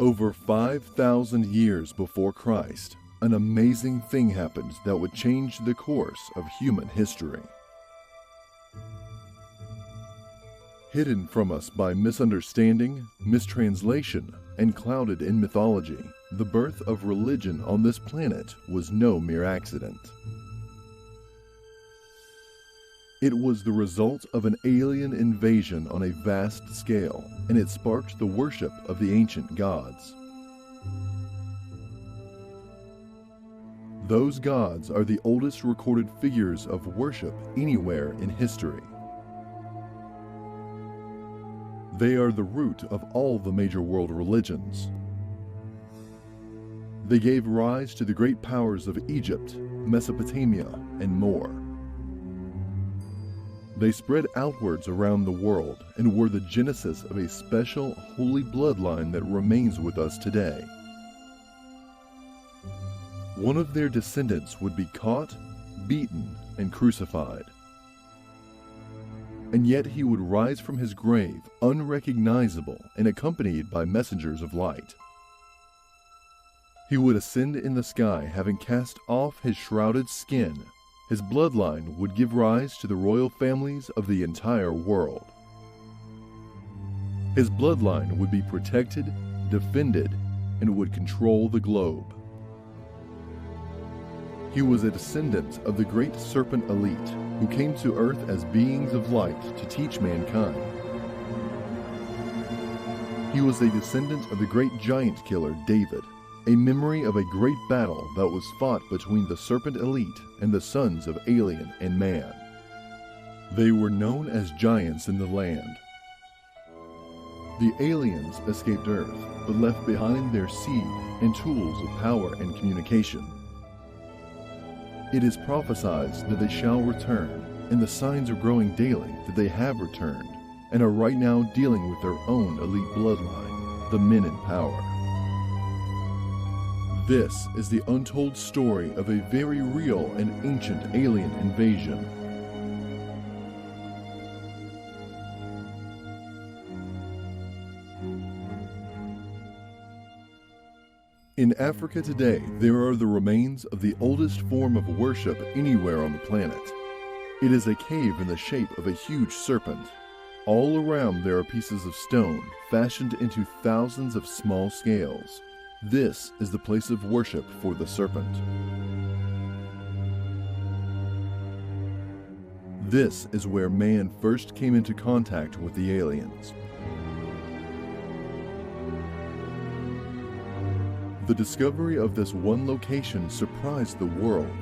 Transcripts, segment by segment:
Over 5,000 years before Christ, an amazing thing happened that would change the course of human history. Hidden from us by misunderstanding, mistranslation, and clouded in mythology, the birth of religion on this planet was no mere accident. It was the result of an alien invasion on a vast scale, and it sparked the worship of the ancient gods. Those gods are the oldest recorded figures of worship anywhere in history. They are the root of all the major world religions. They gave rise to the great powers of Egypt, Mesopotamia, and more. They spread outwards around the world and were the genesis of a special holy bloodline that remains with us today. One of their descendants would be caught, beaten, and crucified. And yet he would rise from his grave unrecognizable and accompanied by messengers of light. He would ascend in the sky having cast off his shrouded skin. His bloodline would give rise to the royal families of the entire world. His bloodline would be protected, defended, and would control the globe. He was a descendant of the great serpent elite who came to Earth as beings of light to teach mankind. He was a descendant of the great giant killer David, a memory of a great battle that was fought between the serpent elite and the sons of alien and man. They were known as giants in the land. The aliens escaped Earth, but left behind their seed and tools of power and communication. It is prophesied that they shall return, and the signs are growing daily that they have returned, and are right now dealing with their own elite bloodline, the men in power. This is the untold story of a very real and ancient alien invasion. In Africa today, there are the remains of the oldest form of worship anywhere on the planet. It is a cave in the shape of a huge serpent. All around there are pieces of stone fashioned into thousands of small scales. This is the place of worship for the serpent. This is where man first came into contact with the aliens. The discovery of this one location surprised the world.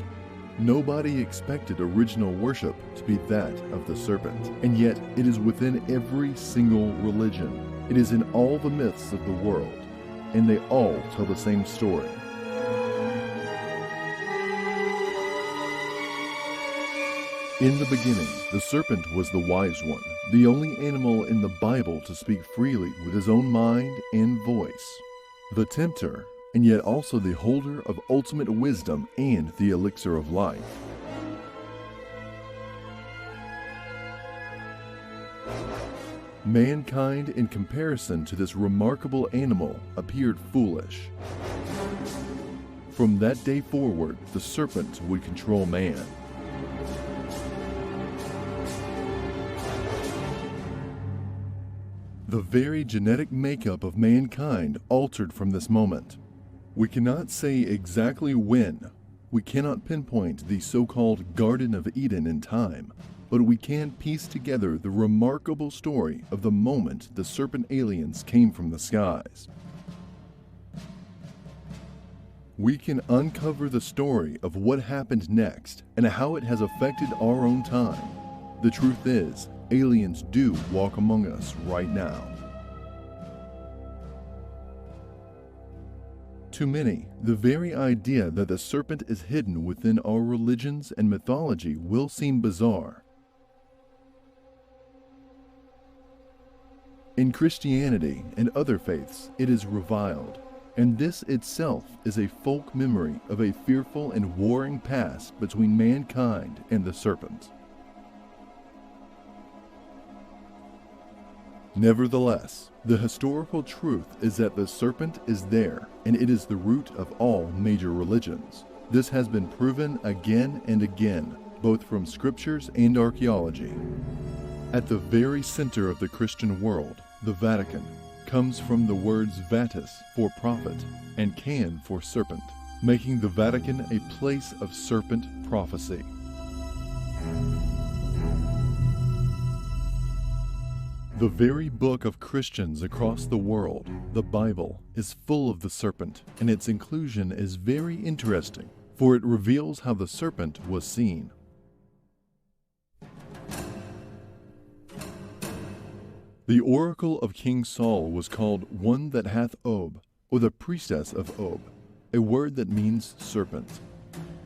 Nobody expected original worship to be that of the serpent, and yet it is within every single religion. It is in all the myths of the world, and they all tell the same story. In the beginning, the serpent was the wise one, the only animal in the Bible to speak freely with his own mind and voice. The tempter, and yet also the holder of ultimate wisdom and the elixir of life. Mankind, in comparison to this remarkable animal, appeared foolish. From that day forward, the serpent would control man. The very genetic makeup of mankind altered from this moment. We cannot say exactly when. We cannot pinpoint the so-called Garden of Eden in time, but we can piece together the remarkable story of the moment the serpent aliens came from the skies. We can uncover the story of what happened next and how it has affected our own time. The truth is, aliens do walk among us right now. To many, the very idea that the serpent is hidden within our religions and mythology will seem bizarre. In Christianity and other faiths, it is reviled, and this itself is a folk memory of a fearful and warring past between mankind and the serpent. Nevertheless, the historical truth is that the serpent is there, and it is the root of all major religions. This has been proven again and again, both from scriptures and archaeology. At the very center of the Christian world, the Vatican, comes from the words vatus for prophet and can for serpent, making the Vatican a place of serpent prophecy. The very book of Christians across the world, the Bible, is full of the serpent, and its inclusion is very interesting, for it reveals how the serpent was seen. The oracle of King Saul was called one that hath Ob, or the priestess of Ob, a word that means serpent.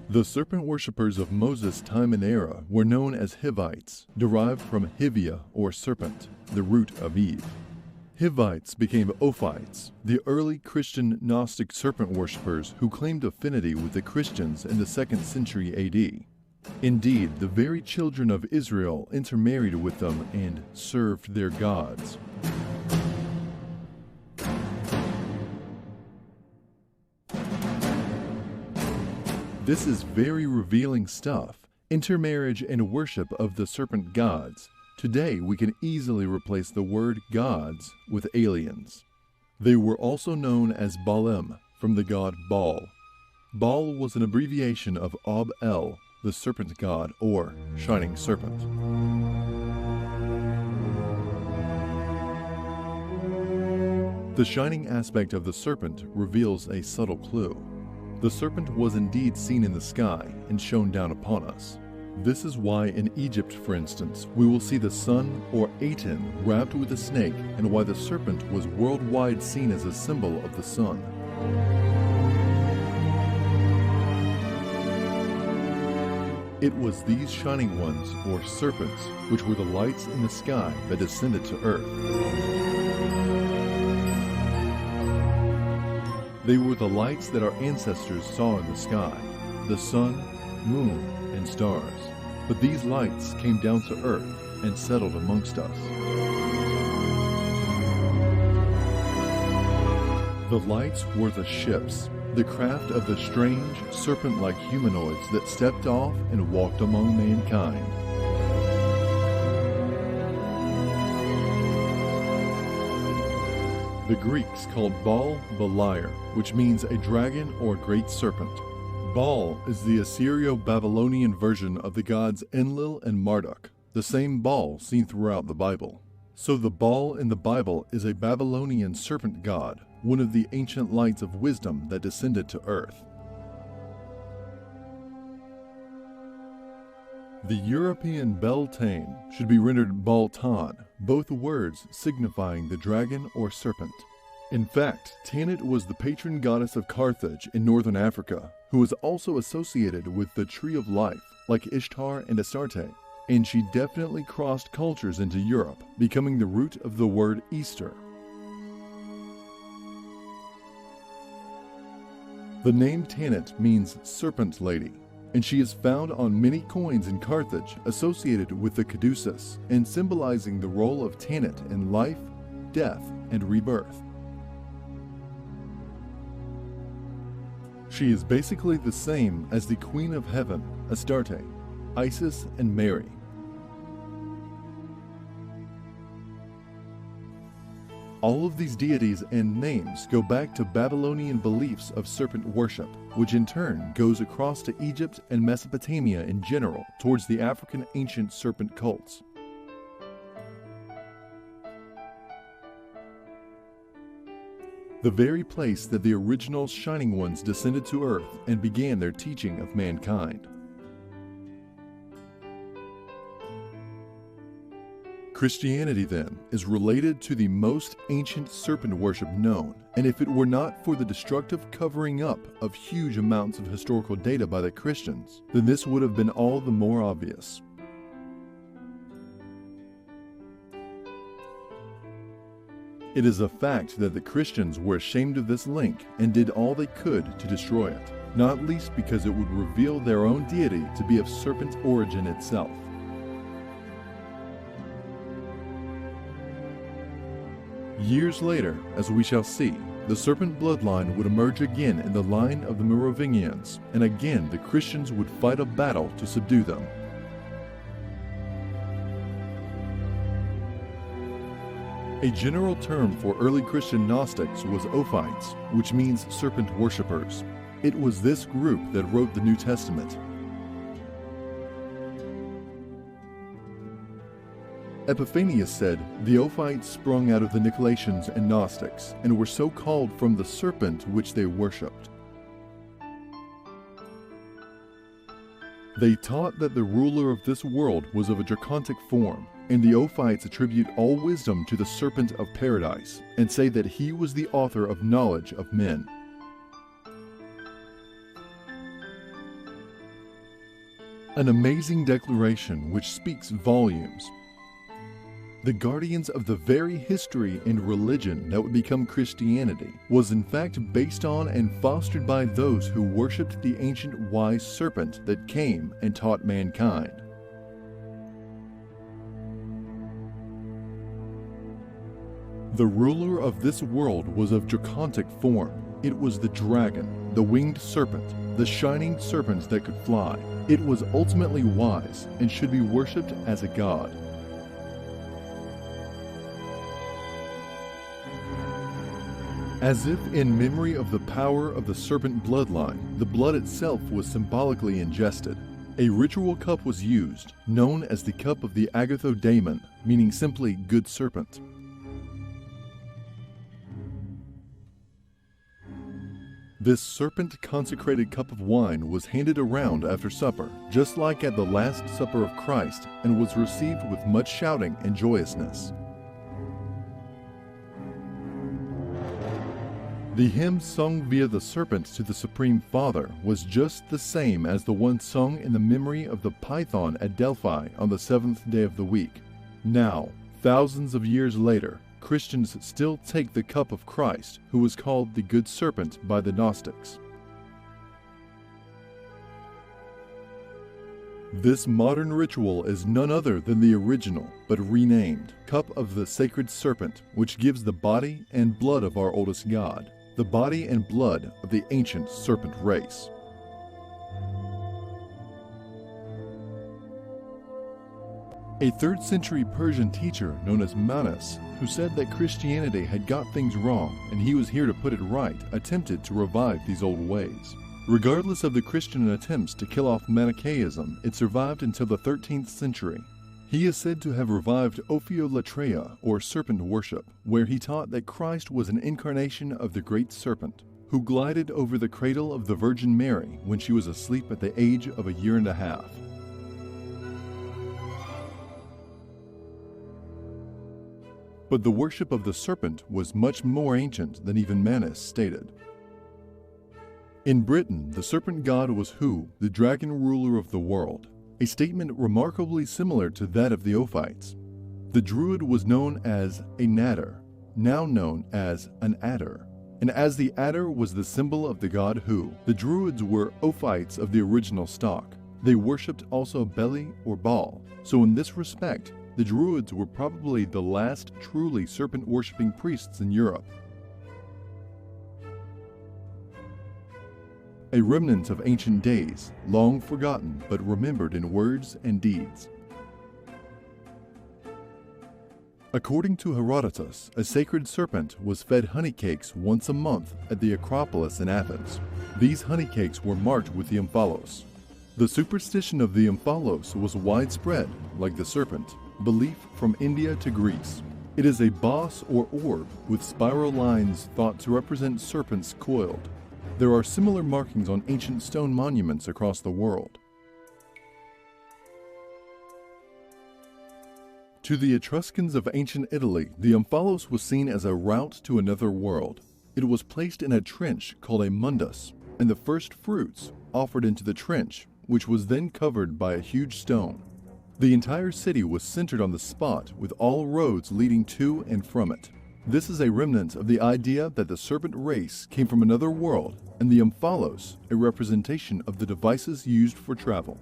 The serpent worshippers of Moses' time and era were known as Hivites, derived from Hivia or serpent, the root of Eve. Hivites became Ophites, the early Christian Gnostic serpent worshippers who claimed affinity with the Christians in the 2nd century AD. Indeed, the very children of Israel intermarried with them and served their gods. This is very revealing stuff, intermarriage and worship of the serpent gods. Today we can easily replace the word gods with aliens. They were also known as Baalim, from the god Baal. Baal was an abbreviation of Ob-El, the serpent god, or shining serpent. The shining aspect of the serpent reveals a subtle clue. The serpent was indeed seen in the sky and shone down upon us. This is why in Egypt, for instance, we will see the sun or Aten wrapped with a snake, and why the serpent was worldwide seen as a symbol of the sun. It was these shining ones, or serpents, which were the lights in the sky that descended to earth. They were the lights that our ancestors saw in the sky, the sun, moon, and stars. But these lights came down to earth and settled amongst us. The lights were the ships, the craft of the strange, serpent-like humanoids that stepped off and walked among mankind. The Greeks called Baal Beliar, which means a dragon or great serpent. Baal is the Assyrio-Babylonian version of the gods Enlil and Marduk, the same Baal seen throughout the Bible. So the Baal in the Bible is a Babylonian serpent god, one of the ancient lights of wisdom that descended to earth. The European Beltane should be rendered Baltan, both words signifying the dragon or serpent. In fact, Tanit was the patron goddess of Carthage in northern Africa, who was also associated with the Tree of Life, like Ishtar and Astarte, and she definitely crossed cultures into Europe, becoming the root of the word Easter. The name Tanit means serpent lady, and she is found on many coins in Carthage associated with the caduceus and symbolizing the role of Tanit in life, death, and rebirth. She is basically the same as the Queen of Heaven, Astarte, Isis, and Mary. All of these deities and names go back to Babylonian beliefs of serpent worship, which in turn goes across to Egypt and Mesopotamia in general, towards the African ancient serpent cults. The very place that the original Shining Ones descended to earth and began their teaching of mankind. Christianity, then, is related to the most ancient serpent worship known, and if it were not for the destructive covering up of huge amounts of historical data by the Christians, then this would have been all the more obvious. It is a fact that the Christians were ashamed of this link and did all they could to destroy it, not least because it would reveal their own deity to be of serpent origin itself. Years later, as we shall see, the serpent bloodline would emerge again in the line of the Merovingians, and again the Christians would fight a battle to subdue them. A general term for early Christian Gnostics was Ophites, which means serpent worshippers. It was this group that wrote the New Testament. Epiphanius said, "The Ophites sprung out of the Nicolaitans and Gnostics, and were so called from the serpent which they worshipped." They taught that the ruler of this world was of a draconic form, and the Ophites attribute all wisdom to the serpent of paradise, and say that he was the author of knowledge of men. An amazing declaration which speaks volumes. The guardians of the very history and religion that would become Christianity was in fact based on and fostered by those who worshipped the ancient wise serpent that came and taught mankind. The ruler of this world was of draconic form. It was the dragon, the winged serpent, the shining serpent that could fly. It was ultimately wise and should be worshipped as a god. As if in memory of the power of the serpent bloodline, the blood itself was symbolically ingested. A ritual cup was used, known as the cup of the agathodaimon, meaning simply good serpent. This serpent-consecrated cup of wine was handed around after supper, just like at the Last Supper of Christ, and was received with much shouting and joyousness. The hymn sung via the serpent to the Supreme Father was just the same as the one sung in the memory of the python at Delphi on the seventh day of the week. Now, thousands of years later, Christians still take the cup of Christ, who was called the Good Serpent by the Gnostics. This modern ritual is none other than the original, but renamed, Cup of the Sacred Serpent, which gives the body and blood of our oldest god, the body and blood of the ancient serpent race. A 3rd century Persian teacher known as Mayans, who said that Christianity had got things wrong and he was here to put it right, attempted to revive these old ways. Regardless of the Christian attempts to kill off Manichaeism, it survived until the 13th century. He is said to have revived Ophiolatreia, or serpent worship, where he taught that Christ was an incarnation of the great serpent, who glided over the cradle of the Virgin Mary when she was asleep at the age of 1.5 years. But the worship of the serpent was much more ancient than even Mayans stated. In Britain, the serpent god was Hu, the dragon ruler of the world, a statement remarkably similar to that of the Ophites. The druid was known as a nadder, now known as an adder, and as the adder was the symbol of the god Hu, the druids were Ophites of the original stock. They worshipped also Beli or Baal, so in this respect, the druids were probably the last truly serpent-worshipping priests in Europe. A remnant of ancient days, long forgotten but remembered in words and deeds. According to Herodotus, a sacred serpent was fed honeycakes once a month at the Acropolis in Athens. These honeycakes were marked with the omphalos. The superstition of the omphalos was widespread, like the serpent, belief from India to Greece. It is a boss or orb with spiral lines thought to represent serpents coiled. There are similar markings on ancient stone monuments across the world. To the Etruscans of ancient Italy, the omphalos was seen as a route to another world. It was placed in a trench called a mundus, and the first fruits offered into the trench, which was then covered by a huge stone. The entire city was centered on the spot, with all roads leading to and from it. This is a remnant of the idea that the serpent race came from another world, and the omphalos, a representation of the devices used for travel.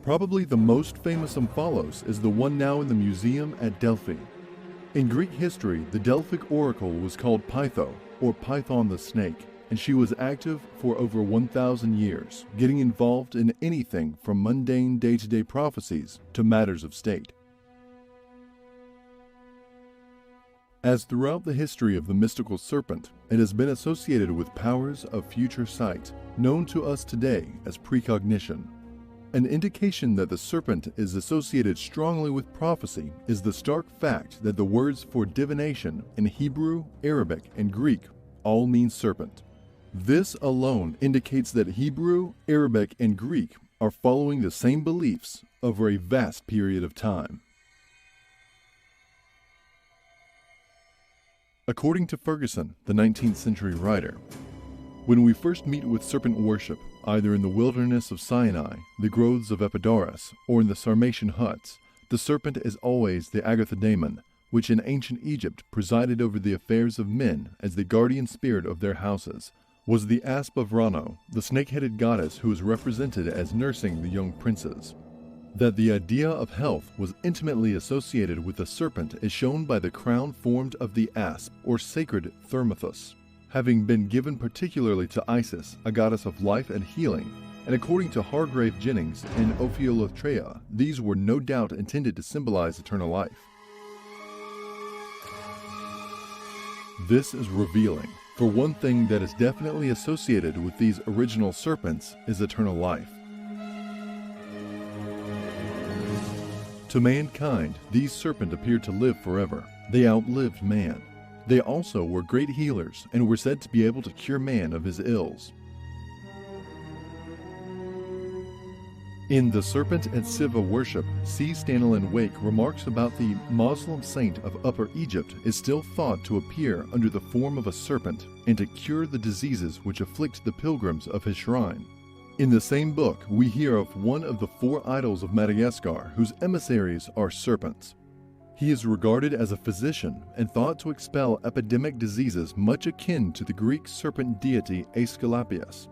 Probably the most famous omphalos is the one now in the museum at Delphi. In Greek history, the Delphic oracle was called Pytho, or Python the snake, and she was active for over 1,000 years, getting involved in anything from mundane day-to-day prophecies to matters of state. As throughout the history of the mystical serpent, it has been associated with powers of future sight, known to us today as precognition. An indication that the serpent is associated strongly with prophecy is the stark fact that the words for divination in Hebrew, Arabic, and Greek all mean serpent. This alone indicates that Hebrew, Arabic, and Greek are following the same beliefs over a vast period of time. According to Ferguson, the 19th century writer, when we first meet with serpent worship, either in the wilderness of Sinai, the groves of Epidaurus, or in the Sarmatian huts, the serpent is always the Agathodaimon, which in ancient Egypt presided over the affairs of men as the guardian spirit of their houses, was the asp of Rano, the snake-headed goddess who is represented as nursing the young princes. That the idea of health was intimately associated with the serpent is shown by the crown formed of the asp, or sacred thermothos, having been given particularly to Isis, a goddess of life and healing, and according to Hargrave Jennings and Ophiolotrea, these were no doubt intended to symbolize eternal life. This is revealing, for one thing that is definitely associated with these original serpents is eternal life. To mankind, these serpents appeared to live forever. They outlived man. They also were great healers and were said to be able to cure man of his ills. In The Serpent and Siva Worship, C. Stanley Wake remarks about the Muslim saint of Upper Egypt is still thought to appear under the form of a serpent and to cure the diseases which afflict the pilgrims of his shrine. In the same book, we hear of one of the 4 idols of Madagascar whose emissaries are serpents. He is regarded as a physician and thought to expel epidemic diseases much akin to the Greek serpent deity Aesculapius.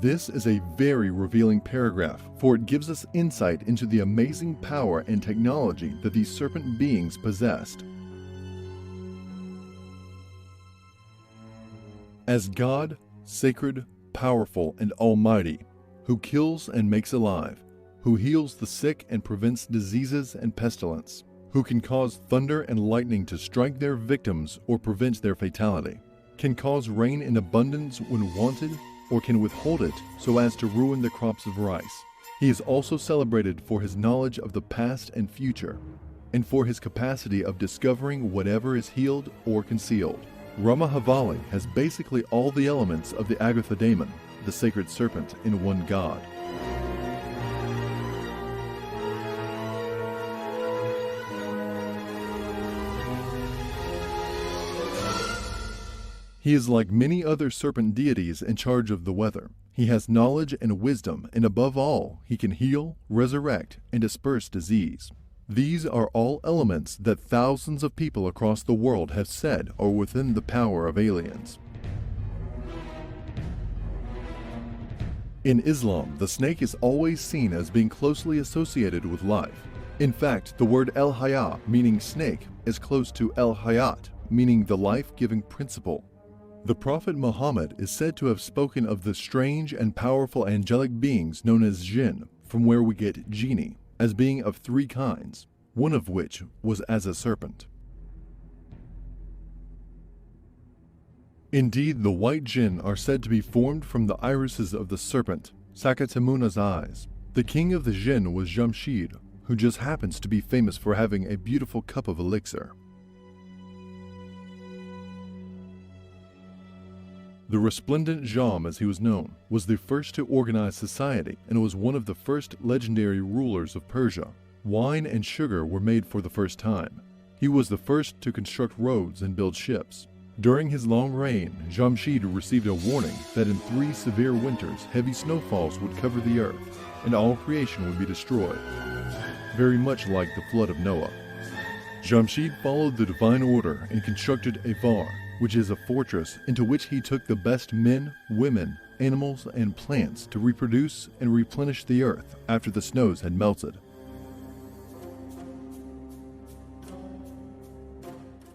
This is a very revealing paragraph, for it gives us insight into the amazing power and technology that these serpent beings possessed. As God, sacred, powerful, and almighty, who kills and makes alive, who heals the sick and prevents diseases and pestilence, who can cause thunder and lightning to strike their victims or prevent their fatality, can cause rain in abundance when wanted, or can withhold it so as to ruin the crops of rice. He is also celebrated for his knowledge of the past and future, and for his capacity of discovering whatever is healed or concealed. Ramahavali has basically all the elements of the Agathodaimon, the sacred serpent, in one god. He is like many other serpent deities in charge of the weather. He has knowledge and wisdom, and above all, he can heal, resurrect, and disperse disease. These are all elements that thousands of people across the world have said are within the power of aliens. In Islam, the snake is always seen as being closely associated with life. In fact, the word El-Haya, meaning snake, is close to El-Hayat, meaning the life-giving principle. The Prophet Muhammad is said to have spoken of the strange and powerful angelic beings known as jinn, from where we get genie, as being of 3 kinds, one of which was as a serpent. Indeed, the white jinn are said to be formed from the irises of the serpent, Sakatamuna's eyes. The king of the jinn was Jamshid, who just happens to be famous for having a beautiful cup of elixir. The resplendent Jam, as he was known, was the first to organize society and was one of the first legendary rulers of Persia. Wine and sugar were made for the first time. He was the first to construct roads and build ships. During his long reign, Jamshid received a warning that in 3 severe winters, heavy snowfalls would cover the earth, and all creation would be destroyed, very much like the flood of Noah. Jamshid followed the divine order and constructed Avar, which is a fortress into which he took the best men, women, animals and plants to reproduce and replenish the earth after the snows had melted.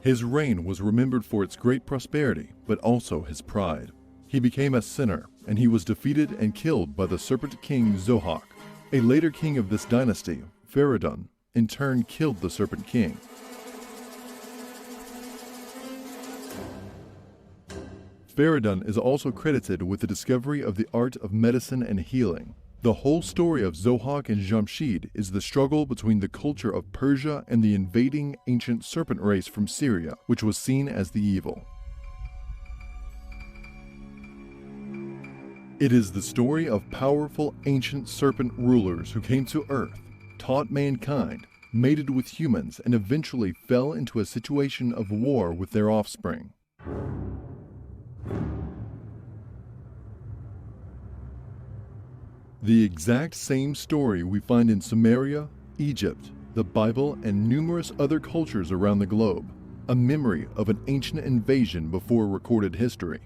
His reign was remembered for its great prosperity, but also his pride. He became a sinner, and he was defeated and killed by the serpent king Zohak. A later king of this dynasty, Feridun, in turn killed the serpent king. Feridun is also credited with the discovery of the art of medicine and healing. The whole story of Zohak and Jamshid is the struggle between the culture of Persia and the invading ancient serpent race from Syria, which was seen as the evil. It is the story of powerful ancient serpent rulers who came to Earth, taught mankind, mated with humans, and eventually fell into a situation of war with their offspring. The exact same story we find in Sumeria, Egypt, the Bible, and numerous other cultures around the globe, a memory of an ancient invasion before recorded history.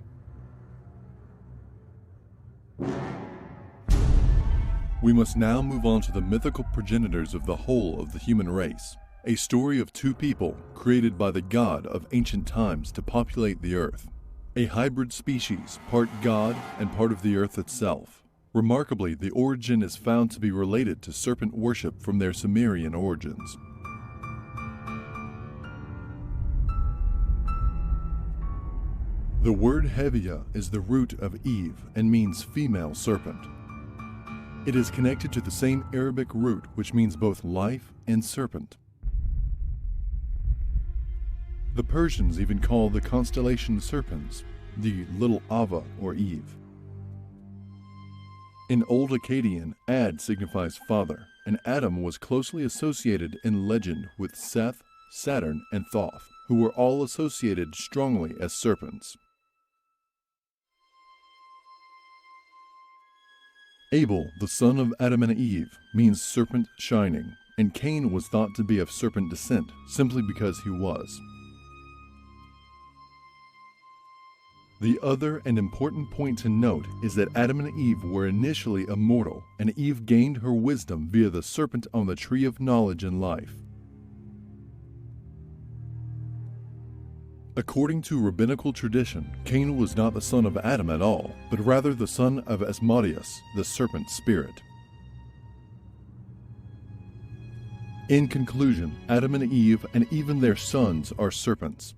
We must now move on to the mythical progenitors of the whole of the human race, a story of two people created by the god of ancient times to populate the earth, a hybrid species, part god and part of the earth itself. Remarkably, the origin is found to be related to serpent worship from their Sumerian origins. The word Hevia is the root of Eve and means female serpent. It is connected to the same Arabic root which means both life and serpent. The Persians even call the constellation Serpens, the little Ava or Eve. In Old Akkadian, Ad signifies father, and Adam was closely associated in legend with Seth, Saturn, and Thoth, who were all associated strongly as serpents. Abel, the son of Adam and Eve, means serpent shining, and Cain was thought to be of serpent descent simply because he was. The other and important point to note is that Adam and Eve were initially immortal, and Eve gained her wisdom via the serpent on the tree of knowledge and life. According to rabbinical tradition, Cain was not the son of Adam at all, but rather the son of Asmodeus, the serpent spirit. In conclusion, Adam and Eve and even their sons are serpents.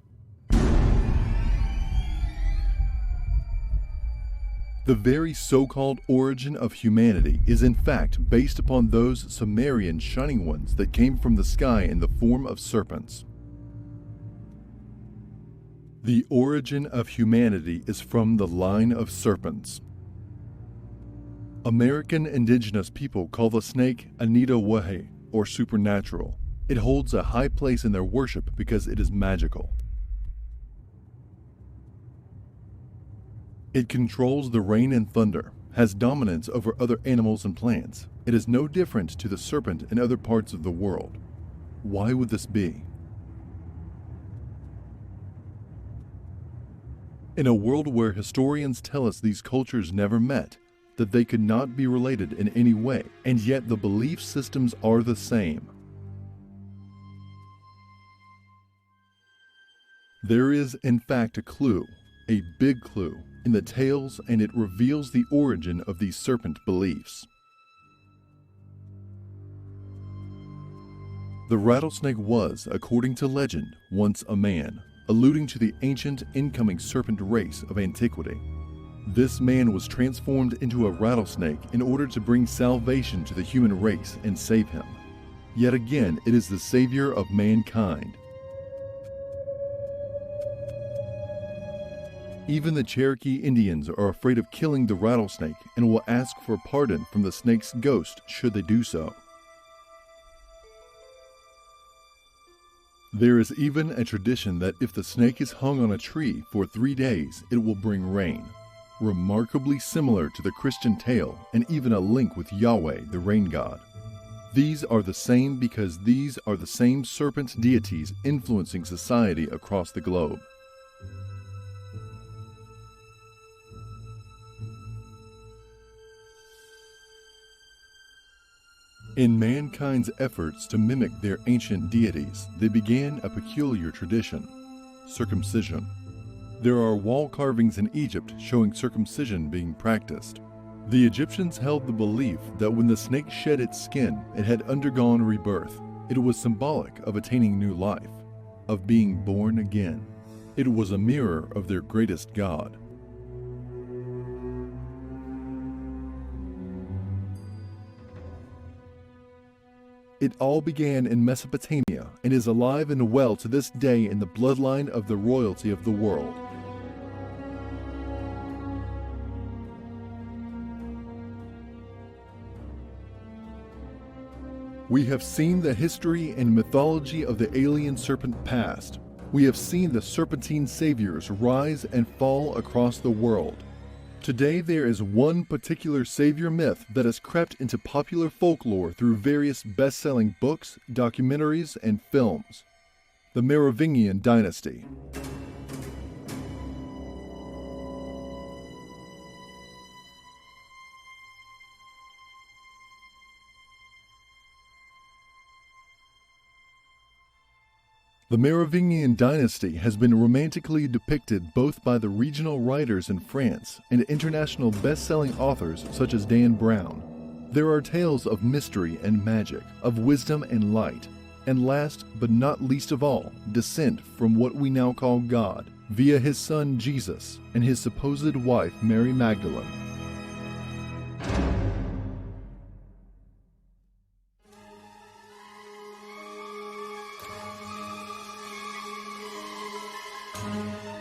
The very so-called origin of humanity is in fact based upon those Sumerian shining ones that came from the sky in the form of serpents. The origin of humanity is from the line of serpents. American indigenous people call the snake Anita Wahe, or supernatural. It holds a high place in their worship because it is magical. It controls the rain and thunder, has dominance over other animals and plants. It is no different to the serpent in other parts of the world. Why would this be? In a world where historians tell us these cultures never met, that they could not be related in any way, and yet the belief systems are the same. There is, in fact, a clue, a big clue, in the tales, and it reveals the origin of these serpent beliefs. The rattlesnake was, according to legend, once a man, alluding to the ancient incoming serpent race of antiquity. This man was transformed into a rattlesnake in order to bring salvation to the human race and save him. Yet again, it is the savior of mankind. Even the Cherokee Indians are afraid of killing the rattlesnake and will ask for pardon from the snake's ghost should they do so. There is even a tradition that if the snake is hung on a tree for 3 days, it will bring rain. Remarkably similar to the Christian tale, and even a link with Yahweh, the rain god. These are the same because these are the same serpent deities influencing society across the globe. In mankind's efforts to mimic their ancient deities, they began a peculiar tradition: circumcision. There are wall carvings in Egypt showing circumcision being practiced. The Egyptians held the belief that when the snake shed its skin, it had undergone rebirth. It was symbolic of attaining new life, of being born again. It was a mirror of their greatest god. It all began in Mesopotamia and is alive and well to this day in the bloodline of the royalty of the world. We have seen the history and mythology of the alien serpent past. We have seen the serpentine saviors rise and fall across the world. Today there is one particular savior myth that has crept into popular folklore through various best-selling books, documentaries, and films: the Merovingian dynasty. The Merovingian dynasty has been romantically depicted both by the regional writers in France and international best-selling authors such as Dan Brown. There are tales of mystery and magic, of wisdom and light, and last but not least of all, descent from what we now call God, via his son Jesus and his supposed wife Mary Magdalene.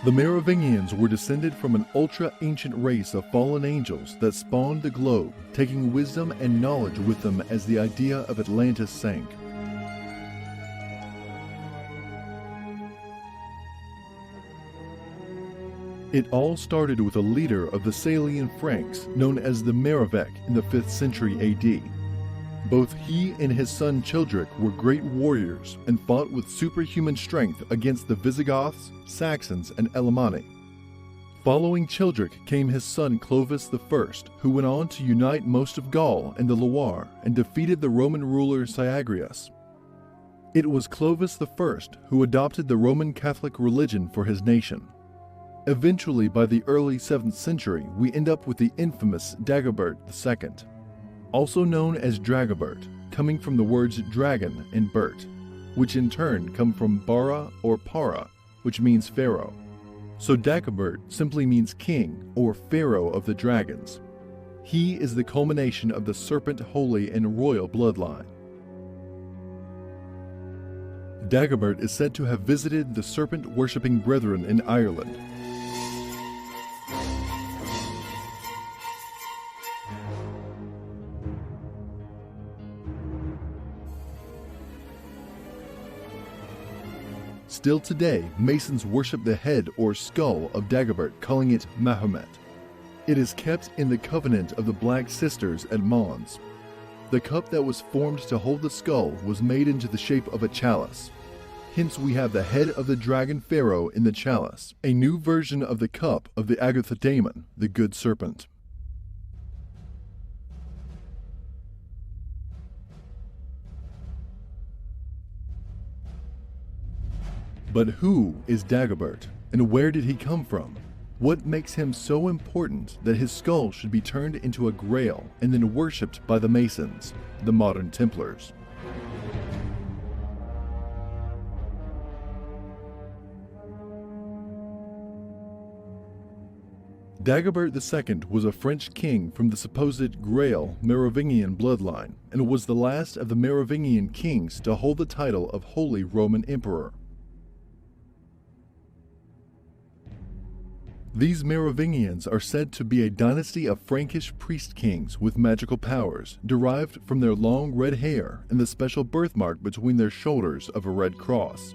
The Merovingians were descended from an ultra-ancient race of fallen angels that spawned the globe, taking wisdom and knowledge with them as the idea of Atlantis sank. It all started with a leader of the Salian Franks known as the Merovec in the 5th century AD. Both he and his son Childeric were great warriors and fought with superhuman strength against the Visigoths, Saxons, and Alemanni. Following Childeric came his son Clovis I, who went on to unite most of Gaul and the Loire and defeated the Roman ruler Syagrius. It was Clovis I who adopted the Roman Catholic religion for his nation. Eventually, by the early 7th century, we end up with the infamous Dagobert II. Also known as Dragobert, coming from the words dragon and Bert, which in turn come from Bara or Para, which means pharaoh. So Dagobert simply means king or pharaoh of the dragons. He is the culmination of the serpent holy and royal bloodline. Dagobert is said to have visited the serpent-worshipping brethren in Ireland. Still today, Masons worship the head or skull of Dagobert, calling it Mahomet. It is kept in the Covenant of the Black Sisters at Mons. The cup that was formed to hold the skull was made into the shape of a chalice. Hence we have the head of the dragon pharaoh in the chalice, a new version of the cup of the Agatha Daemon, the good serpent. But who is Dagobert, and where did he come from? What makes him so important that his skull should be turned into a grail and then worshipped by the Masons, the modern Templars? Dagobert II was a French king from the supposed Grail Merovingian bloodline, and was the last of the Merovingian kings to hold the title of Holy Roman Emperor. These Merovingians are said to be a dynasty of Frankish priest kings with magical powers, derived from their long red hair and the special birthmark between their shoulders of a red cross.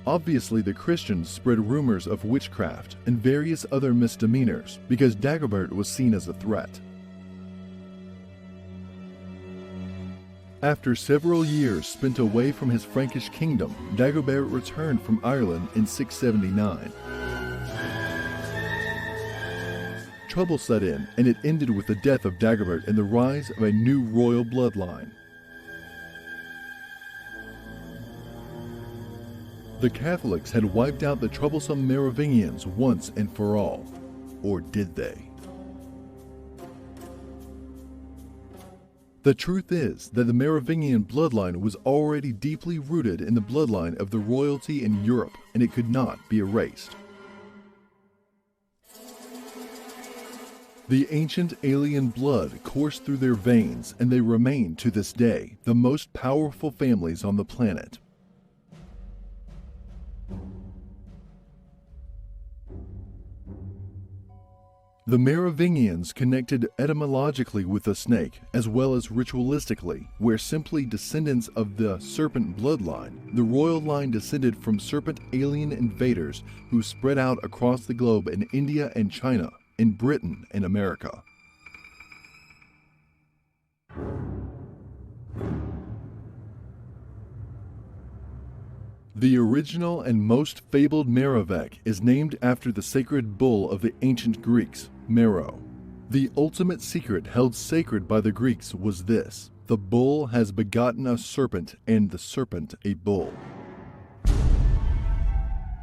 Obviously, the Christians spread rumors of witchcraft and various other misdemeanors because Dagobert was seen as a threat. After several years spent away from his Frankish kingdom, Dagobert returned from Ireland in 679. trouble set in, and it ended with the death of Dagobert and the rise of a new royal bloodline. The Catholics had wiped out the troublesome Merovingians once and for all. Or did they? The truth is that the Merovingian bloodline was already deeply rooted in the bloodline of the royalty in Europe, and it could not be erased. The ancient alien blood coursed through their veins, and they remain to this day the most powerful families on the planet. The Merovingians connected etymologically with the snake, as well as ritualistically, where simply descendants of the serpent bloodline, the royal line descended from serpent alien invaders who spread out across the globe in India and China, in Britain and America. The original and most fabled Merovec is named after the sacred bull of the ancient Greeks, Mero. The ultimate secret held sacred by the Greeks was this: the bull has begotten a serpent, and the serpent a bull.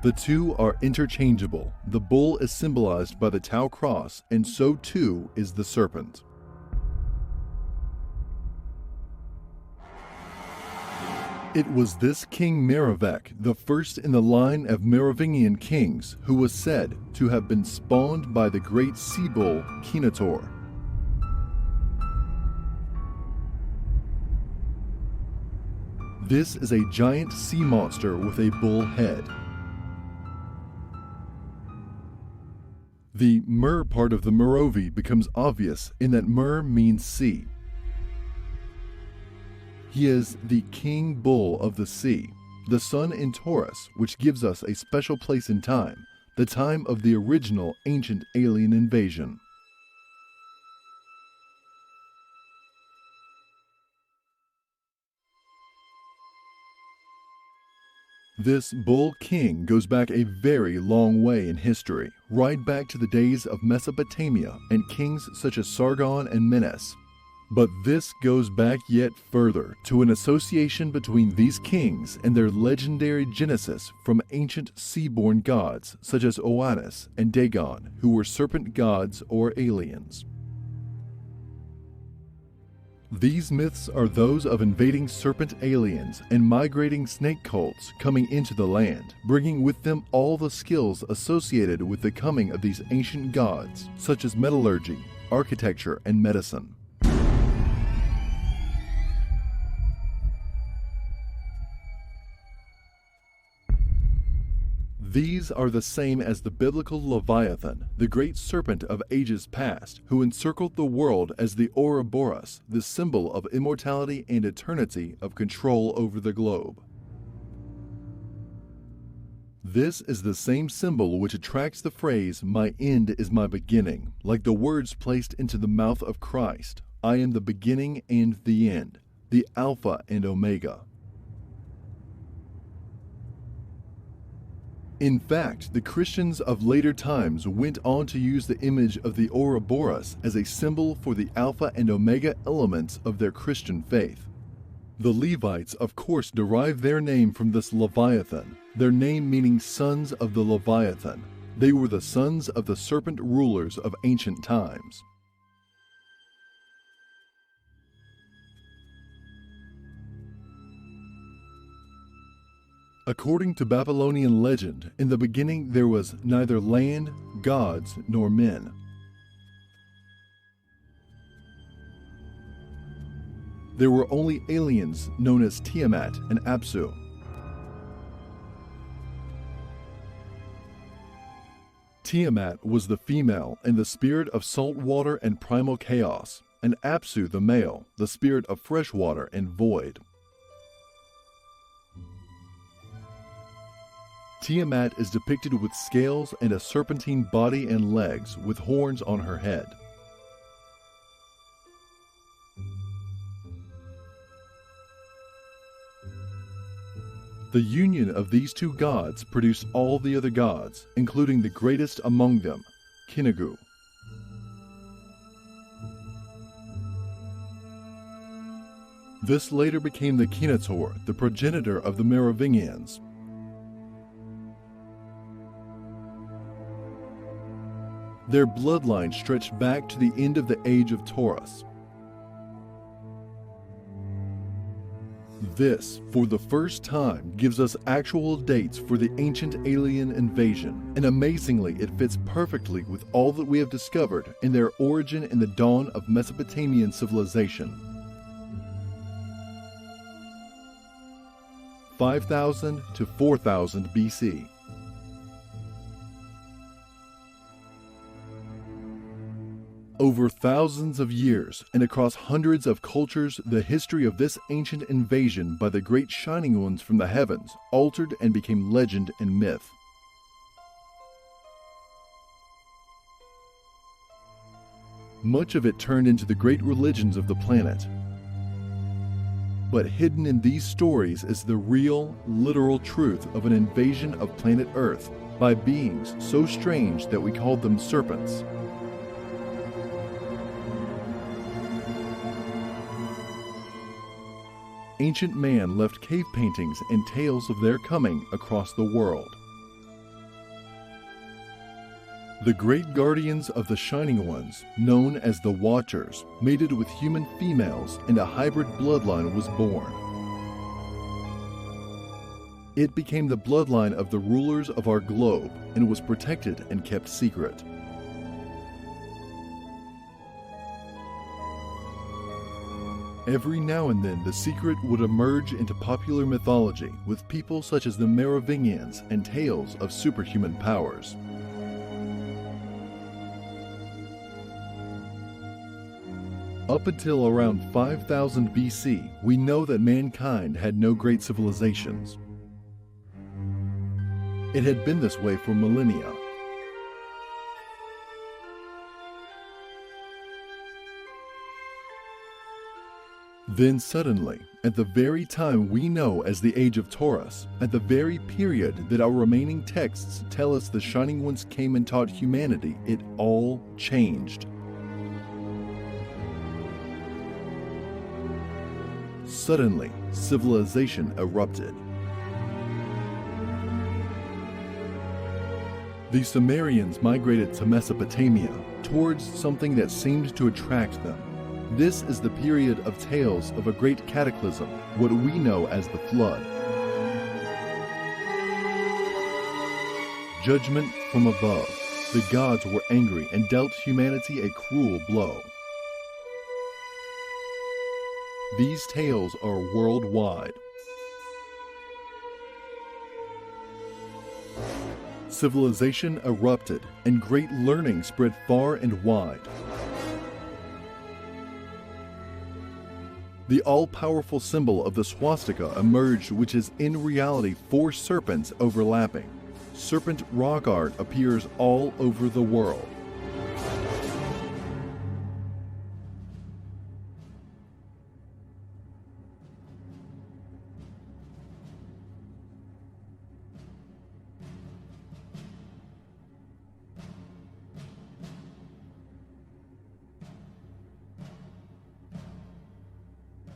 The two are interchangeable. The bull is symbolized by the Tau cross, and so too is the serpent. It was this King Merovec, the first in the line of Merovingian kings, who was said to have been spawned by the great sea bull Kinator. This is a giant sea monster with a bull head. The Mer part of the Merovi becomes obvious in that Mer means sea. He is the king bull of the sea, the sun in Taurus, which gives us a special place in time, the time of the original ancient alien invasion. This bull king goes back a very long way in history, right back to the days of Mesopotamia and kings such as Sargon and Menes. But this goes back yet further to an association between these kings and their legendary genesis from ancient sea-born gods such as Oannes and Dagon, who were serpent gods or aliens. These myths are those of invading serpent aliens and migrating snake cults coming into the land, bringing with them all the skills associated with the coming of these ancient gods, such as metallurgy, architecture, and medicine. These are the same as the biblical Leviathan, the great serpent of ages past, who encircled the world as the Ouroboros, the symbol of immortality and eternity of control over the globe. This is the same symbol which attracts the phrase, "My end is my beginning," like the words placed into the mouth of Christ, "I am the beginning and the end, the Alpha and Omega." In fact, the Christians of later times went on to use the image of the Ouroboros as a symbol for the Alpha and Omega elements of their Christian faith. The Levites, of course, derived their name from this Leviathan, their name meaning sons of the Leviathan. They were the sons of the serpent rulers of ancient times. According to Babylonian legend, in the beginning there was neither land, gods, nor men. There were only aliens known as Tiamat and Apsu. Tiamat was the female and the spirit of salt water and primal chaos, and Apsu the male, the spirit of fresh water and void. Tiamat is depicted with scales and a serpentine body and legs with horns on her head. The union of these two gods produced all the other gods, including the greatest among them, Kinagu. This later became the Kinator, the progenitor of the Merovingians. Their bloodline stretched back to the end of the Age of Taurus. This, for the first time, gives us actual dates for the ancient alien invasion, and amazingly it fits perfectly with all that we have discovered in their origin in the dawn of Mesopotamian civilization. 5000 to 4000 BC. Over thousands of years and across hundreds of cultures, the history of this ancient invasion by the great shining ones from the heavens altered and became legend and myth. Much of it turned into the great religions of the planet. But hidden in these stories is the real, literal truth of an invasion of planet Earth by beings so strange that we called them serpents. Ancient man left cave paintings and tales of their coming across the world. The great guardians of the Shining Ones, known as the Watchers, mated with human females and a hybrid bloodline was born. It became the bloodline of the rulers of our globe and was protected and kept secret. Every now and then the secret would emerge into popular mythology with people such as the Merovingians and tales of superhuman powers. Up until around 5000 BC, we know that mankind had no great civilizations. It had been this way for millennia. Then suddenly, at the very time we know as the Age of Taurus, at the very period that our remaining texts tell us the Shining Ones came and taught humanity, it all changed. Suddenly, civilization erupted. The Sumerians migrated to Mesopotamia, towards something that seemed to attract them. This is the period of tales of a great cataclysm, what we know as the Flood. Judgment from above. The gods were angry and dealt humanity a cruel blow. These tales are worldwide. Civilization erupted, and great learning spread far and wide. The all-powerful symbol of the swastika emerged, which is in reality 4 serpents overlapping. Serpent rock art appears all over the world.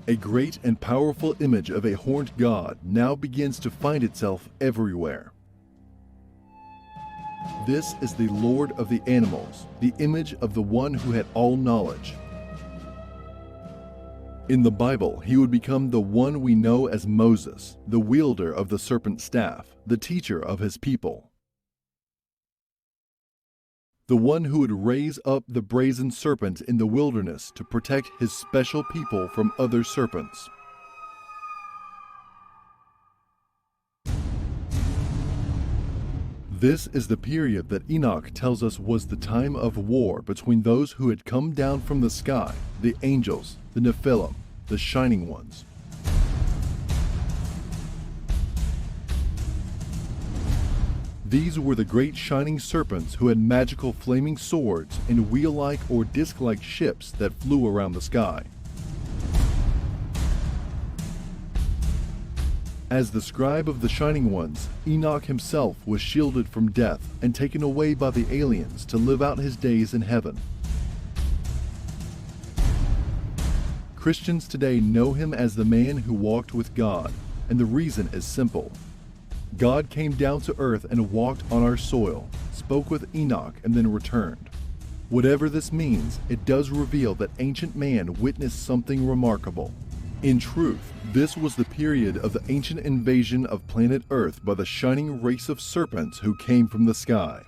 A great and powerful image of a horned god now begins to find itself everywhere. This is the Lord of the Animals, the image of the one who had all knowledge. In the Bible, he would become the one we know as Moses, the wielder of the serpent staff, the teacher of his people. The one who would raise up the brazen serpent in the wilderness to protect his special people from other serpents. This is the period that Enoch tells us was the time of war between those who had come down from the sky, the angels, the Nephilim, the Shining Ones. These were the great shining serpents who had magical flaming swords and wheel-like or disc-like ships that flew around the sky. As the scribe of the Shining Ones, Enoch himself was shielded from death and taken away by the aliens to live out his days in heaven. Christians today know him as the man who walked with God, and the reason is simple. God came down to earth and walked on our soil, spoke with Enoch, and then returned. Whatever this means, it does reveal that ancient man witnessed something remarkable. In truth, this was the period of the ancient invasion of planet Earth by the shining race of serpents who came from the sky.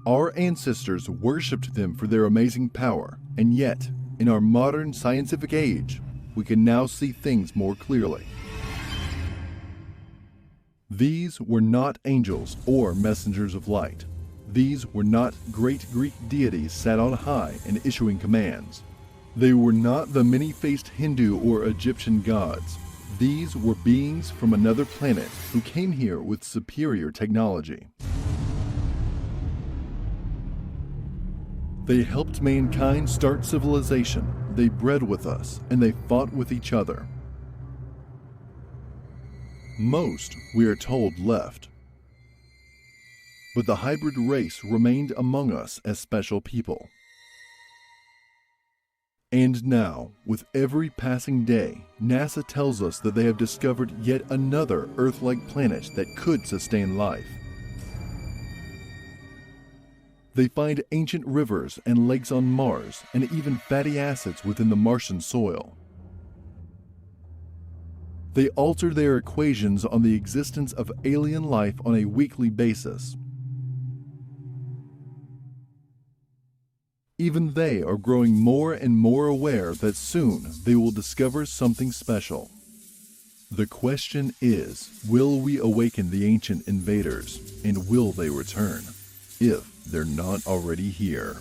Our ancestors worshipped them for their amazing power, and yet, in our modern scientific age, we can now see things more clearly. These were not angels or messengers of light. These were not great Greek deities sat on high and issuing commands. They were not the many-faced Hindu or Egyptian gods. These were beings from another planet who came here with superior technology. They helped mankind start civilization, they bred with us, and they fought with each other. Most, we are told, left. But the hybrid race remained among us as special people. And now, with every passing day, NASA tells us that they have discovered yet another Earth-like planet that could sustain life. They find ancient rivers and lakes on Mars, and even fatty acids within the Martian soil. They alter their equations on the existence of alien life on a weekly basis. Even they are growing more and more aware that soon they will discover something special. The question is, will we awaken the ancient invaders, and will they return, if they're not already here?